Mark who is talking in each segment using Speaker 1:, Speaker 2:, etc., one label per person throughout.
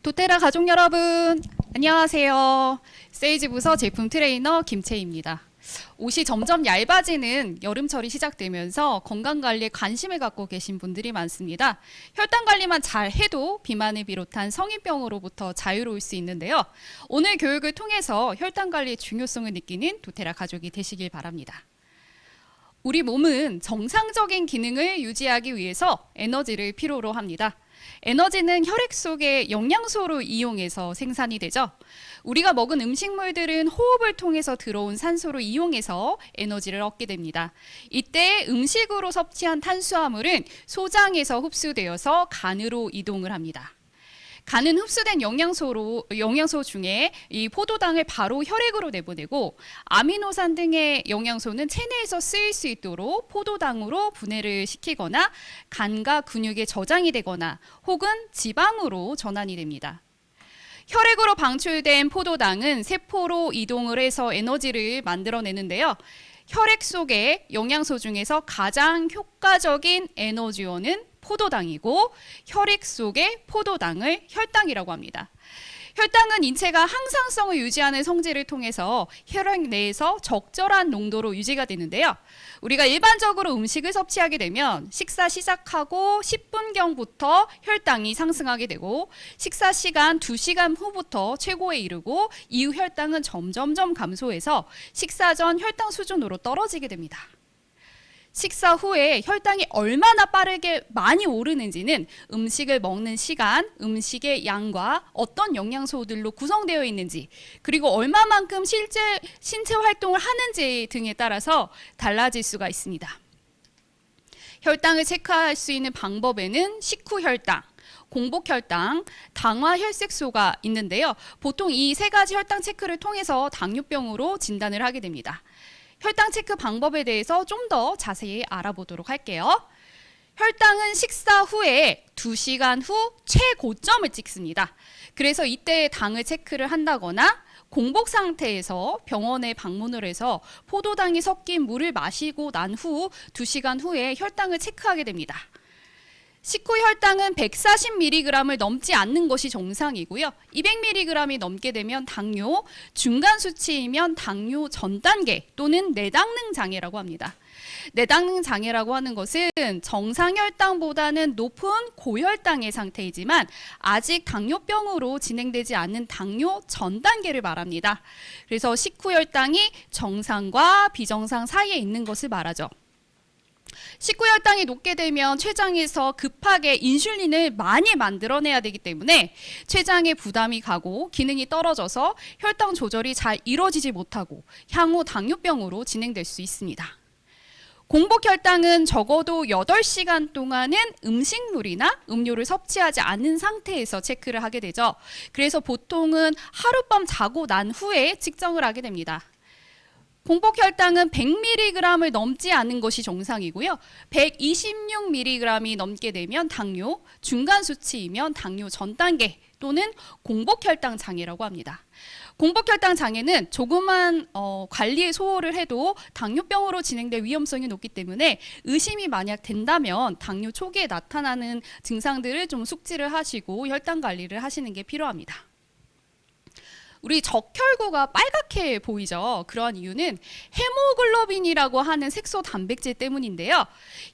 Speaker 1: 도테라 가족 여러분, 안녕하세요. 세일즈 부서 제품 트레이너 김채희입니다. 옷이 점점 얇아지는 여름철이 시작되면서 건강관리에 관심을 갖고 계신 분들이 많습니다. 혈당관리만 잘 해도 비만을 비롯한 성인병으로부터 자유로울 수 있는데요. 오늘 교육을 통해서 혈당관리의 중요성을 느끼는 도테라 가족이 되시길 바랍니다. 우리 몸은 정상적인 기능을 유지하기 위해서 에너지를 필요로 합니다. 에너지는 혈액 속의 영양소로 이용해서 생산이 되죠. 우리가 먹은 음식물들은 호흡을 통해서 들어온 산소를 이용해서 에너지를 얻게 됩니다. 이때 음식으로 섭취한 탄수화물은 소장에서 흡수되어서 간으로 이동을 합니다. 간은 흡수된 영양소 중에 이 포도당을 바로 혈액으로 내보내고 아미노산 등의 영양소는 체내에서 쓰일 수 있도록 포도당으로 분해를 시키거나 간과 근육에 저장이 되거나 혹은 지방으로 전환이 됩니다. 혈액으로 방출된 포도당은 세포로 이동을 해서 에너지를 만들어내는데요. 혈액 속의 영양소 중에서 가장 효과적인 에너지원은 포도당이고 혈액 속의 포도당을 혈당이라고 합니다. 혈당은 인체가 항상성을 유지하는 성질을 통해서 혈액 내에서 적절한 농도로 유지가 되는데요. 우리가 일반적으로 음식을 섭취하게 되면 식사 시작하고 10분경부터 혈당이 상승하게 되고 식사 시간 2시간 후부터 최고에 이르고 이후 혈당은 점점점 감소해서 식사 전 혈당 수준으로 떨어지게 됩니다. 식사 후에 혈당이 얼마나 빠르게 많이 오르는지는 음식을 먹는 시간, 음식의 양과 어떤 영양소들로 구성되어 있는지, 그리고 얼마만큼 실제 신체 활동을 하는지 등에 따라서 달라질 수가 있습니다. 혈당을 체크할 수 있는 방법에는 식후 혈당, 공복 혈당, 당화 혈색소가 있는데요. 보통 이 세 가지 혈당 체크를 통해서 당뇨병으로 진단을 하게 됩니다. 혈당 체크 방법에 대해서 좀 더 자세히 알아보도록 할게요. 혈당은 식사 후에 2시간 후 최고점을 찍습니다. 그래서 이때 당을 체크를 한다거나 공복 상태에서 병원에 방문을 해서 포도당이 섞인 물을 마시고 난 후 2시간 후에 혈당을 체크하게 됩니다. 식후 혈당은 140mg을 넘지 않는 것이 정상이고요. 200mg이 넘게 되면 당뇨, 중간 수치이면 당뇨 전 단계 또는 내당능 장애라고 합니다. 내당능 장애라고 하는 것은 정상 혈당보다는 높은 고혈당의 상태이지만 아직 당뇨병으로 진행되지 않은 당뇨 전 단계를 말합니다. 그래서 식후 혈당이 정상과 비정상 사이에 있는 것을 말하죠. 식후 혈당이 높게 되면 췌장에서 급하게 인슐린을 많이 만들어내야 되기 때문에 췌장에 부담이 가고 기능이 떨어져서 혈당 조절이 잘 이루어지지 못하고 향후 당뇨병으로 진행될 수 있습니다. 공복 혈당은 적어도 8시간 동안은 음식물이나 음료를 섭취하지 않은 상태에서 체크를 하게 되죠. 그래서 보통은 하룻밤 자고 난 후에 측정을 하게 됩니다. 공복 혈당은 100mg을 넘지 않은 것이 정상이고요. 126mg이 넘게 되면 당뇨, 중간 수치이면 당뇨 전 단계 또는 공복 혈당 장애라고 합니다. 공복 혈당 장애는 조그만 관리에 소홀을 해도 당뇨병으로 진행될 위험성이 높기 때문에 의심이 만약 된다면 당뇨 초기에 나타나는 증상들을 좀 숙지를 하시고 혈당 관리를 하시는 게 필요합니다. 우리 적혈구가 빨갛게 보이죠. 그러한 이유는 헤모글로빈이라고 하는 색소 단백질 때문인데요.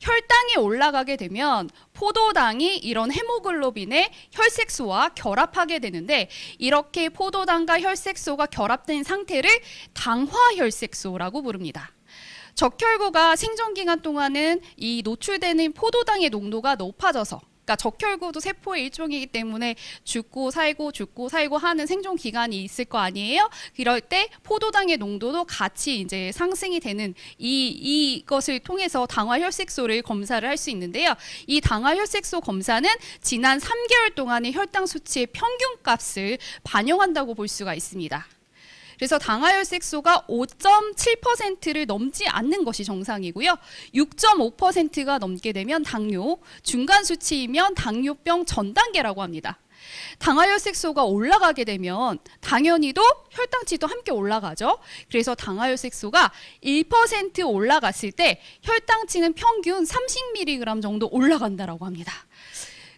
Speaker 1: 혈당이 올라가게 되면 포도당이 이런 헤모글로빈의 혈색소와 결합하게 되는데 이렇게 포도당과 혈색소가 결합된 상태를 당화혈색소라고 부릅니다. 적혈구가 생존기간 동안은 이 노출되는 포도당의 농도가 높아져서 그러니까 적혈구도 세포의 일종이기 때문에 죽고 살고 하는 생존 기간이 있을 거 아니에요? 이럴 때 포도당의 농도도 같이 이제 상승이 되는 이것을 통해서 당화혈색소를 검사를 할 수 있는데요. 이 당화혈색소 검사는 지난 3개월 동안의 혈당 수치의 평균값을 반영한다고 볼 수가 있습니다. 그래서 당화혈색소가 5.7%를 넘지 않는 것이 정상이고요. 6.5%가 넘게 되면 당뇨, 중간 수치이면 당뇨병 전 단계라고 합니다. 당화혈색소가 올라가게 되면 당연히도 혈당치도 함께 올라가죠. 그래서 당화혈색소가 1% 올라갔을 때 혈당치는 평균 30mg 정도 올라간다라고 합니다.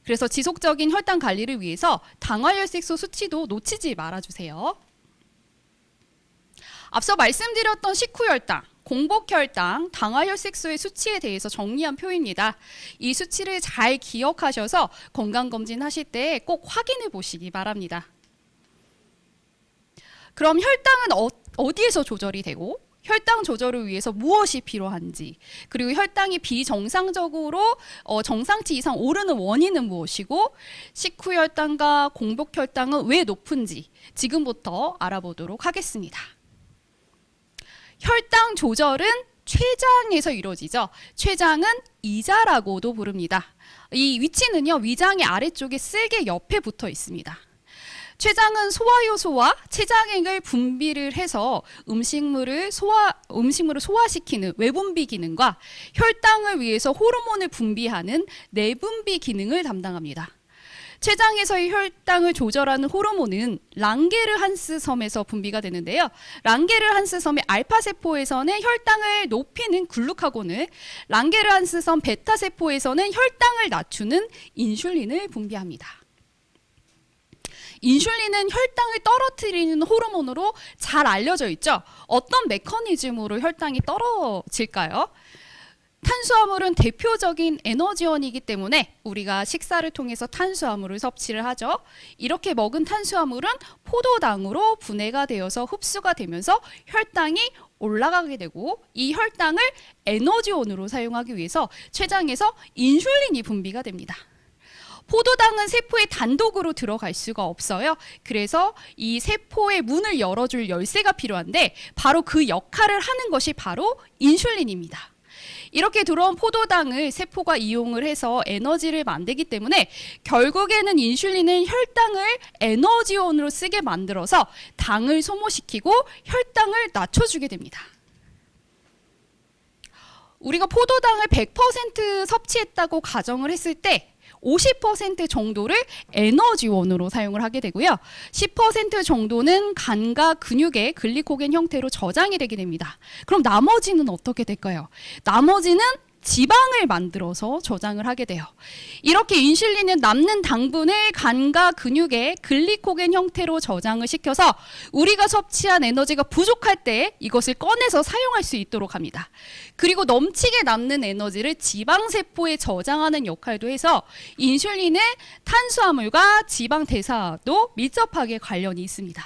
Speaker 1: 그래서 지속적인 혈당 관리를 위해서 당화혈색소 수치도 놓치지 말아주세요. 앞서 말씀드렸던 식후혈당, 공복혈당, 당화혈색소의 수치에 대해서 정리한 표입니다. 이 수치를 잘 기억하셔서 건강검진 하실 때 꼭 확인해 보시기 바랍니다. 그럼 혈당은 어디에서 조절이 되고 혈당 조절을 위해서 무엇이 필요한지, 그리고 혈당이 비정상적으로 정상치 이상 오르는 원인은 무엇이고 식후혈당과 공복혈당은 왜 높은지 지금부터 알아보도록 하겠습니다. 혈당 조절은 췌장에서 이루어지죠. 췌장은 이자라고도 부릅니다. 이 위치는요, 위장의 아래쪽에 쓸개 옆에 붙어 있습니다. 췌장은 소화효소와 췌장액을 분비를 해서 음식물을 소화시키는 외분비 기능과 혈당을 위해서 호르몬을 분비하는 내분비 기능을 담당합니다. 췌장에서의 혈당을 조절하는 호르몬은 랑게르한스 섬에서 분비가 되는데요. 랑게르한스 섬의 알파세포에서는 혈당을 높이는 글루카곤을, 랑게르한스 섬 베타세포에서는 혈당을 낮추는 인슐린을 분비합니다. 인슐린은 혈당을 떨어뜨리는 호르몬으로 잘 알려져 있죠. 어떤 메커니즘으로 혈당이 떨어질까요? 탄수화물은 대표적인 에너지원이기 때문에 우리가 식사를 통해서 탄수화물을 섭취를 하죠. 이렇게 먹은 탄수화물은 포도당으로 분해가 되어서 흡수가 되면서 혈당이 올라가게 되고, 이 혈당을 에너지원으로 사용하기 위해서 췌장에서 인슐린이 분비가 됩니다. 포도당은 세포에 단독으로 들어갈 수가 없어요. 그래서 이 세포의 문을 열어줄 열쇠가 필요한데 바로 그 역할을 하는 것이 바로 인슐린입니다. 이렇게 들어온 포도당을 세포가 이용을 해서 에너지를 만들기 때문에 결국에는 인슐린은 혈당을 에너지원으로 쓰게 만들어서 당을 소모시키고 혈당을 낮춰주게 됩니다. 우리가 포도당을 100% 섭취했다고 가정을 했을 때 50% 정도를 에너지원으로 사용을 하게 되고요. 10% 정도는 간과 근육의 글리코겐 형태로 저장이 되게 됩니다. 그럼 나머지는 어떻게 될까요? 나머지는 지방을 만들어서 저장을 하게 돼요. 이렇게 인슐린은 남는 당분을 간과 근육의 글리코겐 형태로 저장을 시켜서 우리가 섭취한 에너지가 부족할 때 이것을 꺼내서 사용할 수 있도록 합니다. 그리고 넘치게 남는 에너지를 지방세포에 저장하는 역할도 해서 인슐린은 탄수화물과 지방 대사도 밀접하게 관련이 있습니다.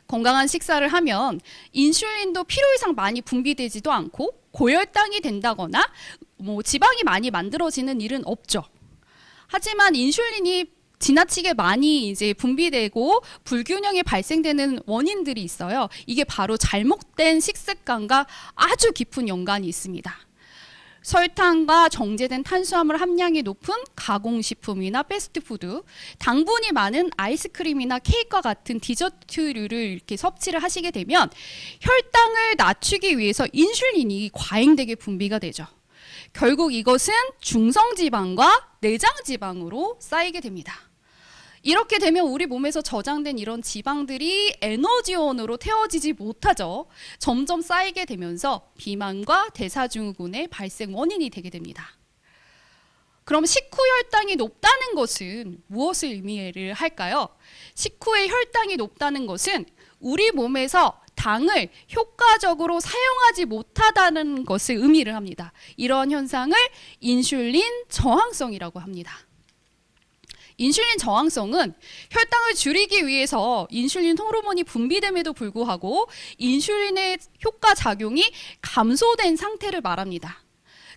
Speaker 1: 건강한 식사를 하면 인슐린도 필요 이상 많이 분비되지도 않고 고혈당이 된다거나 지방이 많이 만들어지는 일은 없죠. 하지만 인슐린이 지나치게 많이 이제 분비되고 불균형이 발생되는 원인들이 있어요. 이게 바로 잘못된 식습관과 아주 깊은 연관이 있습니다. 설탕과 정제된 탄수화물 함량이 높은 가공식품이나 패스트푸드, 당분이 많은 아이스크림이나 케이크와 같은 디저트류를 이렇게 섭취를 하시게 되면 혈당을 낮추기 위해서 인슐린이 과잉되게 분비가 되죠. 결국 이것은 중성지방과 내장지방으로 쌓이게 됩니다. 이렇게 되면 우리 몸에서 저장된 이런 지방들이 에너지원으로 태워지지 못하죠. 점점 쌓이게 되면서 비만과 대사증후군의 발생 원인이 되게 됩니다. 그럼 식후혈당이 높다는 것은 무엇을 의미를 할까요? 식후의 혈당이 높다는 것은 우리 몸에서 당을 효과적으로 사용하지 못하다는 것을 의미를 합니다. 이런 현상을 인슐린 저항성이라고 합니다. 인슐린 저항성은 혈당을 줄이기 위해서 인슐린 호르몬이 분비됨에도 불구하고 인슐린의 효과 작용이 감소된 상태를 말합니다.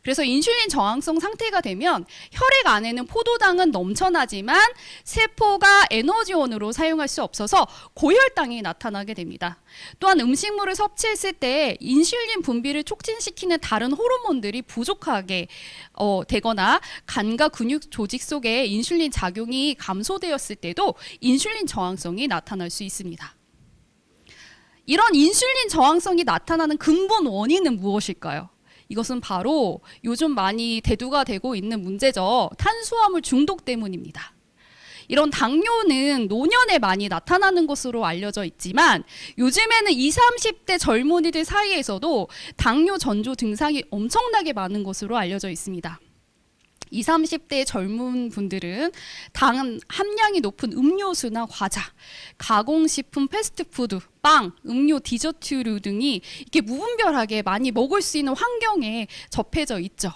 Speaker 1: 그래서 인슐린 저항성 상태가 되면 혈액 안에는 포도당은 넘쳐나지만 세포가 에너지원으로 사용할 수 없어서 고혈당이 나타나게 됩니다. 또한 음식물을 섭취했을 때 인슐린 분비를 촉진시키는 다른 호르몬들이 부족하게 되거나 간과 근육 조직 속에 인슐린 작용이 감소되었을 때도 인슐린 저항성이 나타날 수 있습니다. 이런 인슐린 저항성이 나타나는 근본 원인은 무엇일까요? 이것은 바로 요즘 많이 대두가 되고 있는 문제죠. 탄수화물 중독 때문입니다. 이런 당뇨는 노년에 많이 나타나는 것으로 알려져 있지만 요즘에는 20, 30대 젊은이들 사이에서도 당뇨 전조 증상이 엄청나게 많은 것으로 알려져 있습니다. 20, 30대 젊은 분들은 당 함량이 높은 음료수나 과자, 가공식품, 패스트푸드, 빵, 음료, 디저트류 등이 이렇게 무분별하게 많이 먹을 수 있는 환경에 접해져 있죠.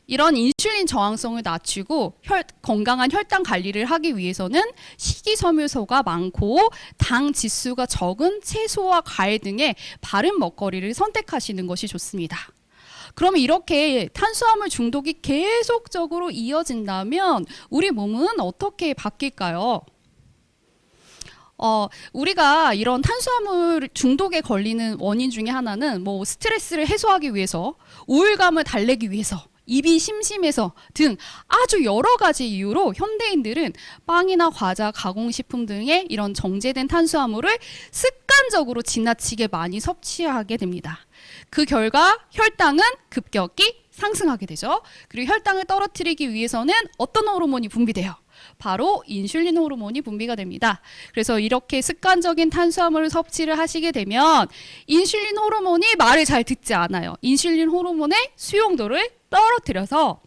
Speaker 1: 이런 인슐린 저항성을 낮추고 건강한 혈당 관리를 하기 위해서는 식이섬유소가 많고 당 지수가 적은 채소와 과일 등의 바른 먹거리를 선택하시는 것이 좋습니다. 그러면 이렇게 탄수화물 중독이 계속적으로 이어진다면 우리 몸은 어떻게 바뀔까요? 우리가 이런 탄수화물 중독에 걸리는 원인 중에 하나는 뭐 스트레스를 해소하기 위해서, 우울감을 달래기 위해서, 입이 심심해서 등 아주 여러 가지 이유로 현대인들은 빵이나 과자, 가공식품 등의 이런 정제된 탄수화물을 습관적으로 지나치게 많이 섭취하게 됩니다. 그 결과 혈당은 급격히 상승하게 되죠. 그리고 혈당을 떨어뜨리기 위해서는 어떤 호르몬이 분비돼요? 바로 인슐린 호르몬이 분비가 됩니다. 그래서 이렇게 습관적인 탄수화물 섭취를 하시게 되면 인슐린 호르몬이 말을 잘 듣지 않아요. 인슐린 호르몬의 수용도를 떨어뜨려서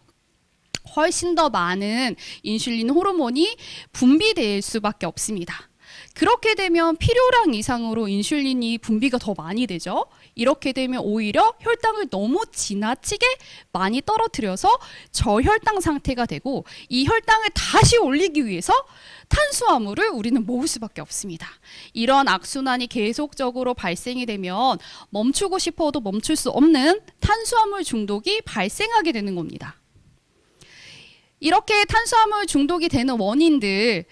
Speaker 1: 훨씬 더 많은 인슐린 호르몬이 분비될 수밖에 없습니다. 그렇게 되면 필요량 이상으로 인슐린이 분비가 더 많이 되죠. 이렇게 되면 오히려 혈당을 너무 지나치게 많이 떨어뜨려서 저혈당 상태가 되고, 이 혈당을 다시 올리기 위해서 탄수화물을 우리는 먹을 수밖에 없습니다. 이런 악순환이 계속적으로 발생이 되면 멈추고 싶어도 멈출 수 없는 탄수화물 중독이 발생하게 되는 겁니다. 이렇게 탄수화물 중독이 되는 원인들인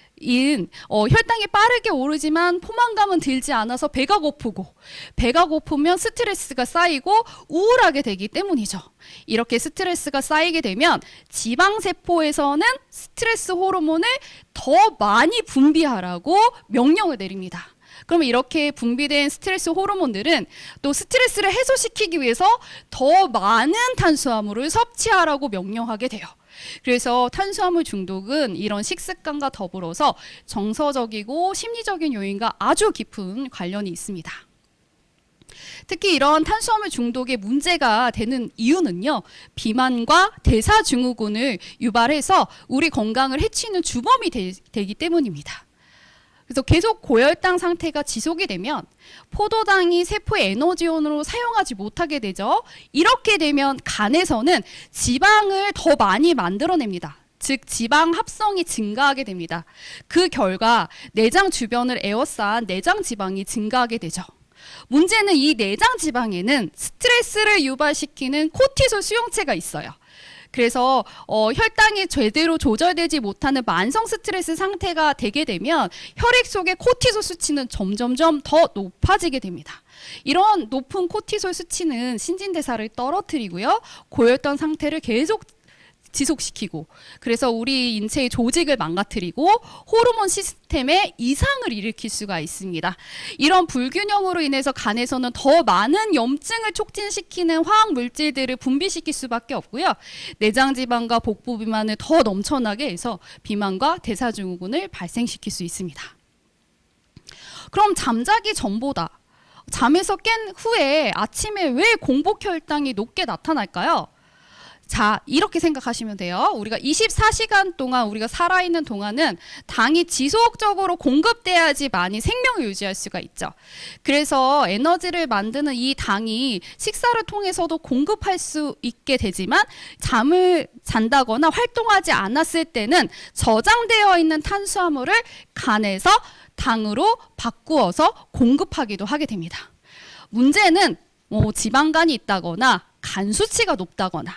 Speaker 1: 혈당이 빠르게 오르지만 포만감은 들지 않아서 배가 고프고, 배가 고프면 스트레스가 쌓이고 우울하게 되기 때문이죠. 이렇게 스트레스가 쌓이게 되면 지방세포에서는 스트레스 호르몬을 더 많이 분비하라고 명령을 내립니다. 그러면 이렇게 분비된 스트레스 호르몬들은 또 스트레스를 해소시키기 위해서 더 많은 탄수화물을 섭취하라고 명령하게 돼요. 그래서 탄수화물 중독은 이런 식습관과 더불어서 정서적이고 심리적인 요인과 아주 깊은 관련이 있습니다. 특히 이런 탄수화물 중독의 문제가 되는 이유는요, 비만과 대사증후군을 유발해서 우리 건강을 해치는 주범이 되기 때문입니다. 그래서 계속 고혈당 상태가 지속이 되면 포도당이 세포의 에너지원으로 사용하지 못하게 되죠. 이렇게 되면 간에서는 지방을 더 많이 만들어냅니다. 즉 지방 합성이 증가하게 됩니다. 그 결과 내장 주변을 에워싼 내장 지방이 증가하게 되죠. 문제는 이 내장 지방에는 스트레스를 유발시키는 코티솔 수용체가 있어요. 그래서 혈당이 제대로 조절되지 못하는 만성 스트레스 상태가 되게 되면 혈액 속의 코티솔 수치는 점점점 더 높아지게 됩니다. 이런 높은 코티솔 수치는 신진대사를 떨어뜨리고요, 고혈당 상태를 계속 지속시키고, 그래서 우리 인체의 조직을 망가뜨리고 호르몬 시스템에 이상을 일으킬 수가 있습니다. 이런 불균형으로 인해서 간에서는 더 많은 염증을 촉진시키는 화학 물질들을 분비시킬 수밖에 없고요, 내장지방과 복부 비만을 더 넘쳐나게 해서 비만과 대사증후군을 발생시킬 수 있습니다. 그럼 잠자기 전보다 잠에서 깬 후에 아침에 왜 공복 혈당이 높게 나타날까요? 자, 이렇게 생각하시면 돼요. 우리가 24시간 동안 우리가 살아있는 동안은 당이 지속적으로 공급돼야지 많이 생명을 유지할 수가 있죠. 그래서 에너지를 만드는 이 당이 식사를 통해서도 공급할 수 있게 되지만, 잠을 잔다거나 활동하지 않았을 때는 저장되어 있는 탄수화물을 간에서 당으로 바꾸어서 공급하기도 하게 됩니다. 문제는 지방간이 있다거나 간 수치가 높다거나,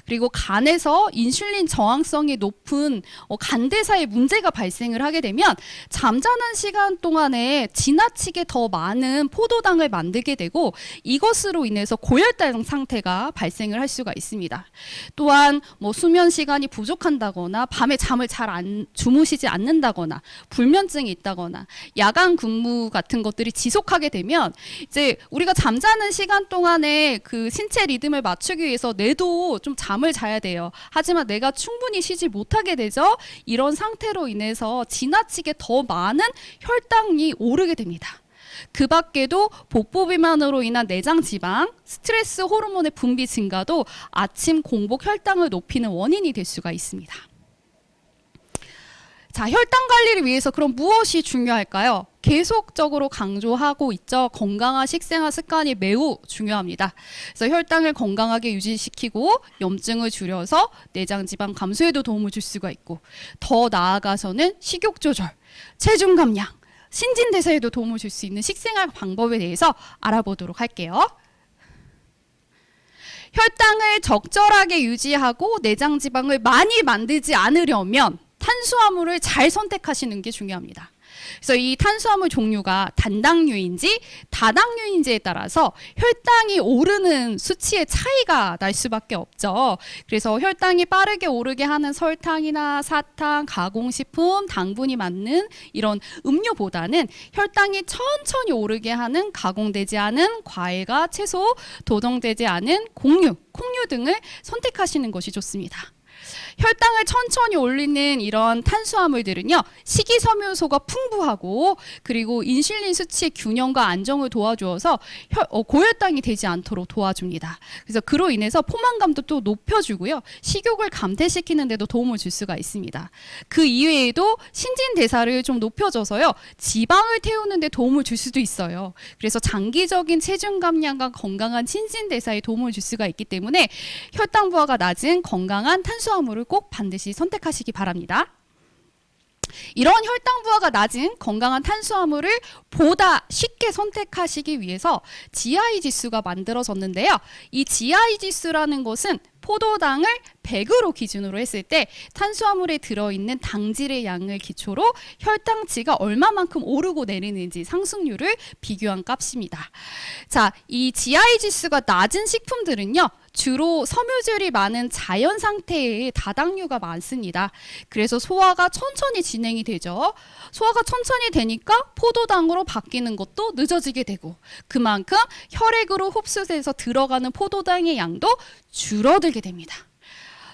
Speaker 1: 그리고 간에서 인슐린 저항성이 높은 간대사의 문제가 발생을 하게 되면 잠자는 시간 동안에 지나치게 더 많은 포도당을 만들게 되고, 이것으로 인해서 고혈당 상태가 발생을 할 수가 있습니다. 또한 수면 시간이 부족한다거나 밤에 잠을 잘 주무시지 않는다거나 불면증이 있다거나 야간 근무 같은 것들이 지속하게 되면 이제 우리가 잠자는 시간 동안에 그 신체 리듬을 맞추기 위해서 뇌도 좀 잠을 자야 돼요. 하지만 내가 충분히 쉬지 못하게 되죠. 이런 상태로 인해서 지나치게 더 많은 혈당이 오르게 됩니다. 그 밖에도 복부 비만으로 인한 내장 지방, 스트레스 호르몬의 분비 증가도 아침 공복 혈당을 높이는 원인이 될 수가 있습니다. 자, 혈당 관리를 위해서 그럼 무엇이 중요할까요? 계속적으로 강조하고 있죠. 건강한 식생활 습관이 매우 중요합니다. 그래서 혈당을 건강하게 유지시키고 염증을 줄여서 내장 지방 감소에도 도움을 줄 수가 있고, 더 나아가서는 식욕 조절, 체중 감량, 신진대사에도 도움을 줄 수 있는 식생활 방법에 대해서 알아보도록 할게요. 혈당을 적절하게 유지하고 내장 지방을 많이 만들지 않으려면 탄수화물을 잘 선택하시는 게 중요합니다. 그래서 이 탄수화물 종류가 단당류인지 다당류인지에 따라서 혈당이 오르는 수치의 차이가 날 수밖에 없죠. 그래서 혈당이 빠르게 오르게 하는 설탕이나 사탕, 가공식품, 당분이 많은 이런 음료보다는 혈당이 천천히 오르게 하는 가공되지 않은 과일과 채소, 도정되지 않은 곡류, 콩류 등을 선택하시는 것이 좋습니다. 혈당을 천천히 올리는 이런 탄수화물들은요, 식이섬유소가 풍부하고 그리고 인슐린 수치의 균형과 안정을 도와주어서 고혈당이 되지 않도록 도와줍니다. 그래서 그로 인해서 포만감도 또 높여주고요, 식욕을 감퇴시키는 데도 도움을 줄 수가 있습니다. 그 이외에도 신진대사를 좀 높여줘서요, 지방을 태우는 데 도움을 줄 수도 있어요. 그래서 장기적인 체중 감량과 건강한 신진대사에 도움을 줄 수가 있기 때문에 혈당 부하가 낮은 건강한 탄수화물을 꼭 반드시 선택하시기 바랍니다. 이런 혈당 부하가 낮은 건강한 탄수화물을 보다 쉽게 선택하시기 위해서 GI 지수가 만들어졌는데요. 이 GI 지수라는 것은 포도당을 100으로 기준으로 했을 때 탄수화물에 들어있는 당질의 양을 기초로 혈당치가 얼마만큼 오르고 내리는지 상승률을 비교한 값입니다. 자, 이 GI 지수가 낮은 식품들은요, 주로 섬유질이 많은 자연 상태의 다당류가 많습니다. 그래서 소화가 천천히 진행이 되죠. 소화가 천천히 되니까 포도당으로 바뀌는 것도 늦어지게 되고, 그만큼 혈액으로 흡수돼서 들어가는 포도당의 양도 줄어들게 됩니다.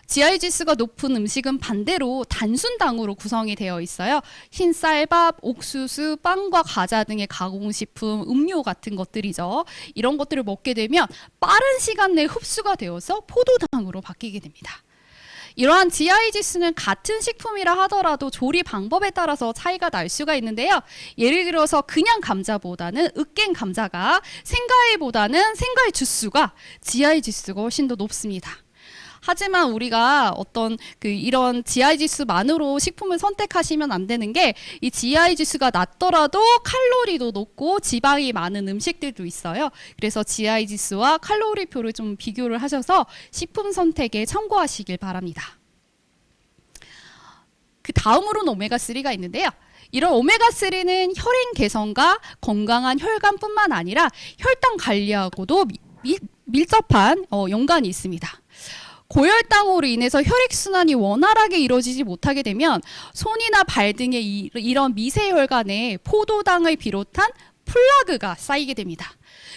Speaker 1: GI 지수가 높은 음식은 반대로 단순당으로 구성이 되어 있어요. 흰쌀밥, 옥수수, 빵과 과자 등의 가공식품, 음료 같은 것들이죠. 이런 것들을 먹게 되면 빠른 시간 내에 흡수가 되어서 포도당으로 바뀌게 됩니다. 이러한 GI 지수는 같은 식품이라 하더라도 조리 방법에 따라서 차이가 날 수가 있는데요. 예를 들어서 그냥 감자보다는 으깬 감자가, 생과일보다는 생과일 주스가 GI 지수가 훨씬 더 높습니다. 하지만 우리가 어떤 이런 GI 지수만으로 식품을 선택하시면 안 되는 게, 이 GI 지수가 낮더라도 칼로리도 높고 지방이 많은 음식들도 있어요. 그래서 GI 지수와 칼로리표를 좀 비교를 하셔서 식품 선택에 참고하시길 바랍니다. 그 다음으로는 오메가3가 있는데요. 이런 오메가3는 혈행 개선과 건강한 혈관뿐만 아니라 혈당 관리하고도 밀접한 연관이 있습니다. 고혈당으로 인해서 혈액순환이 원활하게 이루어지지 못하게 되면 손이나 발 등의 이런 미세혈관에 포도당을 비롯한 플라그가 쌓이게 됩니다.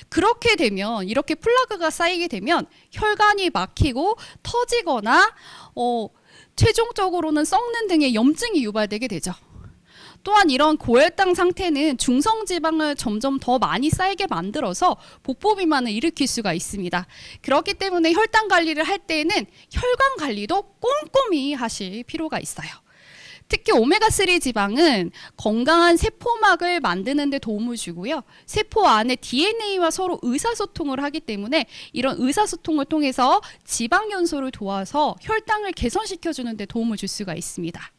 Speaker 1: 그렇게 되면, 이렇게 플라그가 쌓이게 되면 혈관이 막히고 터지거나 최종적으로는 썩는 등의 염증이 유발되게 되죠. 또한 이런 고혈당 상태는 중성지방을 점점 더 많이 쌓이게 만들어서 복부 비만을 일으킬 수가 있습니다. 그렇기 때문에 혈당 관리를 할 때에는 혈관 관리도 꼼꼼히 하실 필요가 있어요. 특히 오메가3 지방은 건강한 세포막을 만드는 데 도움을 주고요. 세포 안에 DNA와 서로 의사소통을 하기 때문에 이런 의사소통을 통해서 지방 연소를 도와서 혈당을 개선시켜주는 데 도움을 줄 수가 있습니다.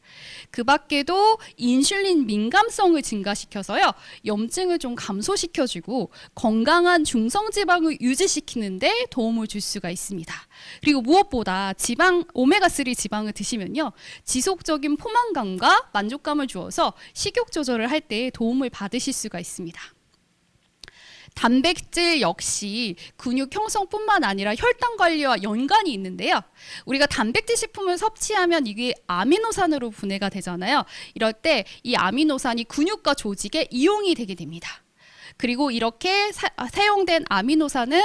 Speaker 1: 그 밖에도 인슐린 민감성을 증가시켜서요, 염증을 좀 감소시켜주고 건강한 중성지방을 유지시키는 데 도움을 줄 수가 있습니다. 그리고 무엇보다 오메가3 지방을 드시면요, 지속적인 포만감과 만족감을 주어서 식욕 조절을 할 때 도움을 받으실 수가 있습니다. 단백질 역시 근육 형성뿐만 아니라 혈당 관리와 연관이 있는데요. 우리가 단백질 식품을 섭취하면 이게 아미노산으로 분해가 되잖아요. 이럴 때 이 아미노산이 근육과 조직에 이용이 되게 됩니다. 그리고 이렇게 사용된 아미노산은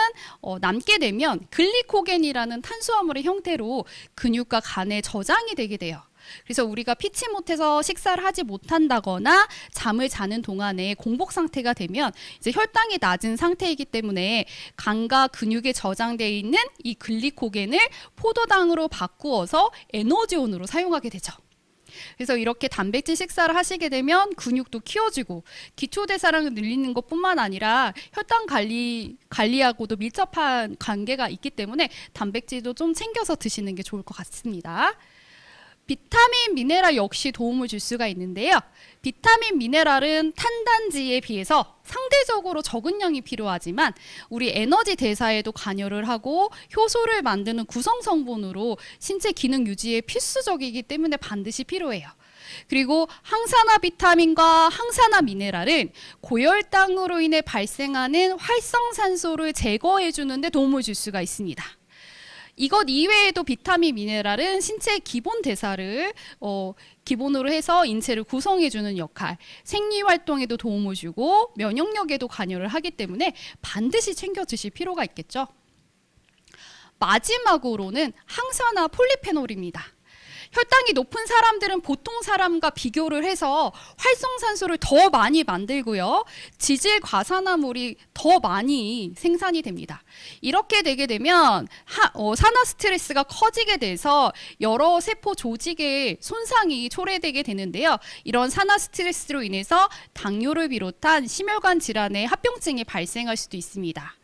Speaker 1: 남게 되면 글리코겐이라는 탄수화물의 형태로 근육과 간에 저장이 되게 돼요. 그래서 우리가 피치 못해서 식사를 하지 못한다거나 잠을 자는 동안에 공복 상태가 되면 이제 혈당이 낮은 상태이기 때문에 간과 근육에 저장되어 있는 이 글리코겐을 포도당으로 바꾸어서 에너지원으로 사용하게 되죠. 그래서 이렇게 단백질 식사를 하시게 되면 근육도 키워지고 기초대사량을 늘리는 것뿐만 아니라 혈당 관리하고도 밀접한 관계가 있기 때문에 단백질도 좀 챙겨서 드시는 게 좋을 것 같습니다. 비타민, 미네랄 역시 도움을 줄 수가 있는데요. 비타민, 미네랄은 탄단지에 비해서 상대적으로 적은 양이 필요하지만 우리 에너지 대사에도 관여를 하고 효소를 만드는 구성 성분으로 신체 기능 유지에 필수적이기 때문에 반드시 필요해요. 그리고 항산화 비타민과 항산화 미네랄은 고혈당으로 인해 발생하는 활성산소를 제거해 주는데 도움을 줄 수가 있습니다. 이것 이외에도 비타민, 미네랄은 신체의 기본 대사를 기본으로 해서 인체를 구성해주는 역할, 생리활동에도 도움을 주고 면역력에도 관여를 하기 때문에 반드시 챙겨 드실 필요가 있겠죠. 마지막으로는 항산화 폴리페놀입니다. 혈당이 높은 사람들은 보통 사람과 비교를 해서 활성산소를 더 많이 만들고요. 지질 과산화물이 더 많이 생산이 됩니다. 이렇게 되게 되면 산화 스트레스가 커지게 돼서 여러 세포 조직의 손상이 초래되게 되는데요. 이런 산화 스트레스로 인해서 당뇨를 비롯한 심혈관 질환의 합병증이 발생할 수도 있습니다.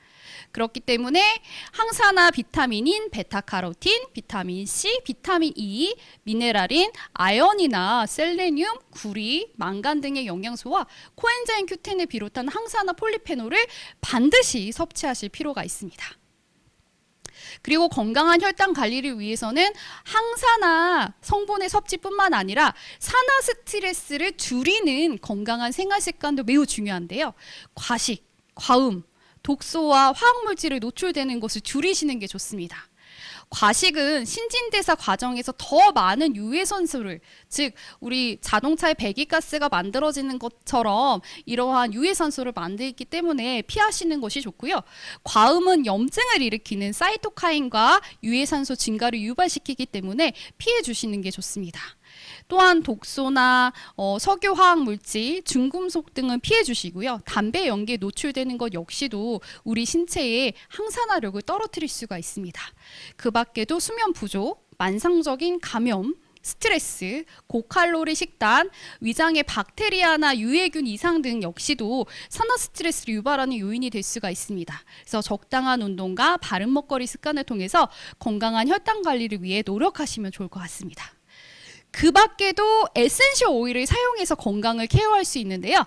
Speaker 1: 그렇기 때문에 항산화 비타민인 베타카로틴, 비타민 C, 비타민 E, 미네랄인 아연이나 셀레늄, 구리, 망간 등의 영양소와 코엔자임 Q10을 비롯한 항산화 폴리페놀을 반드시 섭취하실 필요가 있습니다. 그리고 건강한 혈당 관리를 위해서는 항산화 성분의 섭취뿐만 아니라 산화 스트레스를 줄이는 건강한 생활 습관도 매우 중요한데요. 과식, 과음, 독소와 화학물질에 노출되는 것을 줄이시는 게 좋습니다. 과식은 신진대사 과정에서 더 많은 유해산소를, 즉 우리 자동차의 배기가스가 만들어지는 것처럼 이러한 유해산소를 만들기 때문에 피하시는 것이 좋고요. 과음은 염증을 일으키는 사이토카인과 유해산소 증가를 유발시키기 때문에 피해 주시는 게 좋습니다. 또한 독소나 석유 화학 물질, 중금속 등은 피해 주시고요. 담배 연기에 노출되는 것 역시도 우리 신체의 항산화력을 떨어뜨릴 수가 있습니다. 그 밖에도 수면 부족, 만성적인 감염, 스트레스, 고칼로리 식단, 위장의 박테리아나 유해균 이상 등 역시도 산화 스트레스를 유발하는 요인이 될 수가 있습니다. 그래서 적당한 운동과 바른 먹거리 습관을 통해서 건강한 혈당 관리를 위해 노력하시면 좋을 것 같습니다. 그 밖에도 에센셜 오일을 사용해서 건강을 케어할 수 있는데요.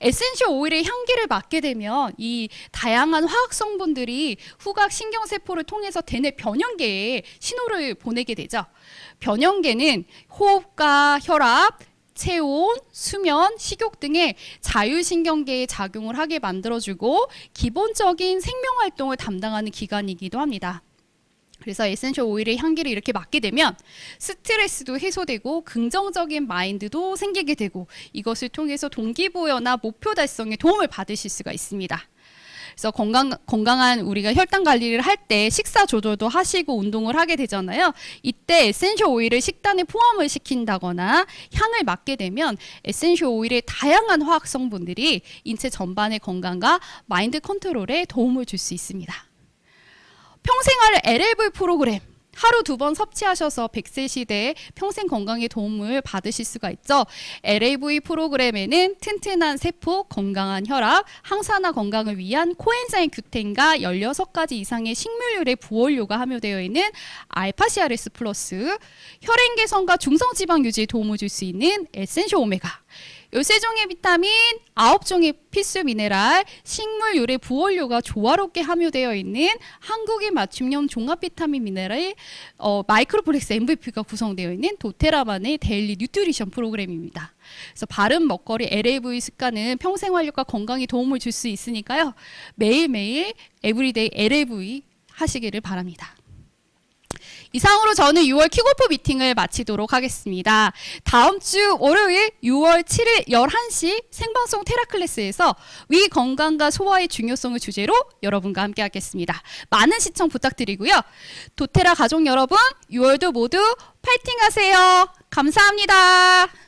Speaker 1: 에센셜 오일의 향기를 맡게 되면 이 다양한 화학 성분들이 후각 신경세포를 통해서 대뇌 변형계에 신호를 보내게 되죠. 변형계는 호흡과 혈압, 체온, 수면, 식욕 등의 자율신경계에 작용을 하게 만들어주고 기본적인 생명활동을 담당하는 기관이기도 합니다. 그래서 에센셜 오일의 향기를 이렇게 맡게 되면 스트레스도 해소되고 긍정적인 마인드도 생기게 되고 이것을 통해서 동기부여나 목표 달성에 도움을 받으실 수가 있습니다. 그래서 건강한 우리가 혈당 관리를 할 때 식사 조절도 하시고 운동을 하게 되잖아요. 이때 에센셜 오일을 식단에 포함을 시킨다거나 향을 맡게 되면 에센셜 오일의 다양한 화학 성분들이 인체 전반의 건강과 마인드 컨트롤에 도움을 줄 수 있습니다. 평생활 LLV 프로그램 하루 2번 섭취하셔서 100세 시대에 평생 건강에 도움을 받으실 수가 있죠. LAV 프로그램에는 튼튼한 세포, 건강한 혈압, 항산화 건강을 위한 코엔자임 Q10과 16가지 이상의 식물유래 부원료가 함유되어 있는 알파CRS 플러스, 혈행 개선과 중성지방 유지에 도움을 줄 수 있는 에센셜 오메가, 13종의 비타민, 9종의 필수 미네랄, 식물 유래 부원료가 조화롭게 함유되어 있는 한국인 맞춤형 종합 비타민 미네랄 마이크로플렉스 MVP가 구성되어 있는 도테라만의 데일리 뉴트리션 프로그램입니다. 그래서 바른 먹거리 LAV 습관은 평생 활력과 건강에 도움을 줄 수 있으니까요. 매일매일 에브리데이 LAV 하시기를 바랍니다. 이상으로 저는 6월 킥오프 미팅을 마치도록 하겠습니다. 다음 주 월요일 6월 7일 11시 생방송 테라클래스에서 위 건강과 소화의 중요성을 주제로 여러분과 함께 하겠습니다. 많은 시청 부탁드리고요. 도테라 가족 여러분, 6월도 모두 파이팅 하세요. 감사합니다.